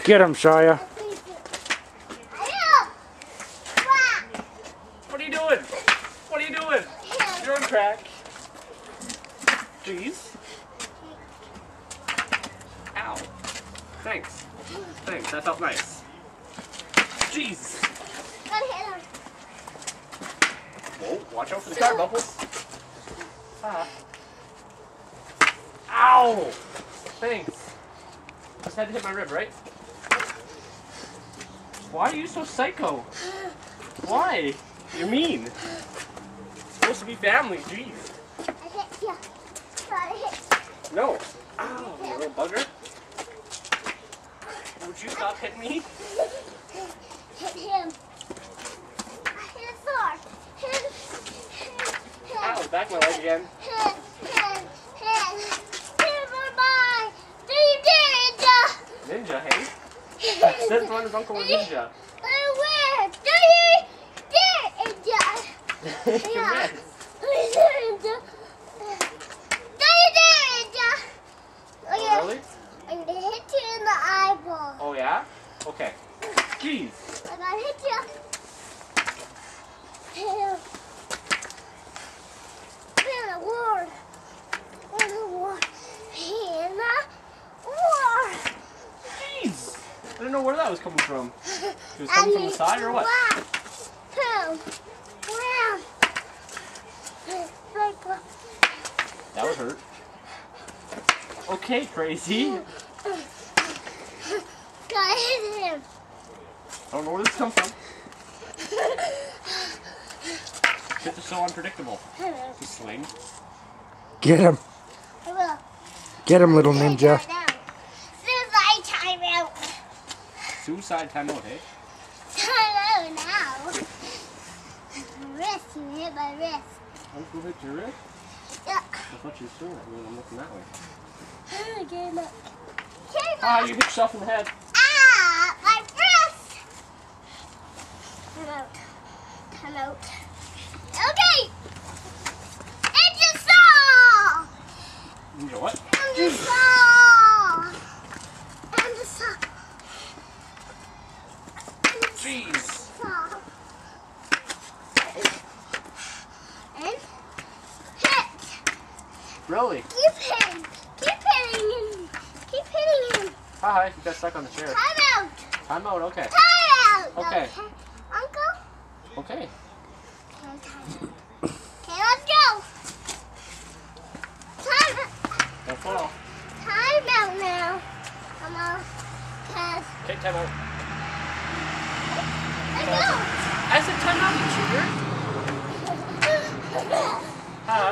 Get him, Shia. What are you doing? What are you doing? You're on crack. Jeez. Ow. Thanks. Thanks, that felt nice. Jeez. Whoa, watch out for the car, Bubbles. Ah. Ow! Thanks. Just had to hit my rib, right? Why are you so psycho? Why? You're mean. It's supposed to be family, jeez. No. Ow, you little bugger. Would you stop hitting me? Hit him. Hit hard. Hit. Ow, back my leg again. Hit. Ninja, hey? That's one of Uncle Ninja. Yeah. Oh, really? I'm gonna hit you in the eyeball. Oh, yeah? Okay. Jeez. I'm gonna hit you. In a war. In a war. In a war. Jeez. I didn't know where that was coming from. It was coming from the side or what? That would hurt. Okay, crazy. Gotta hit him. I don't know where this comes from. Shit is so unpredictable. This swing. Get him. I will. Get him, little ninja. Suicide timeout. Suicide timeout, hey? Timeout now. Wrist, you hit my wrist. Uncle hit your wrist? Yeah. I thought you were swinging at me and I'm looking that way. Game up. Ah, you hit yourself in the head. Ah, my wrist. Time out. Okay. Ninja saw. Ninja what? Ninja saw. Ninja saw. Jeez. Saw. And hit. Really? Keep hitting. Keep hitting him. Keep hitting him. Hi, you got stuck on the chair. Time out. Time out, okay. Time out. Okay. Uncle. Okay. Okay, let's go. Time Don't fall. out now. Come on. Okay, time out. Let's go. I said time out, you cheater. Huh?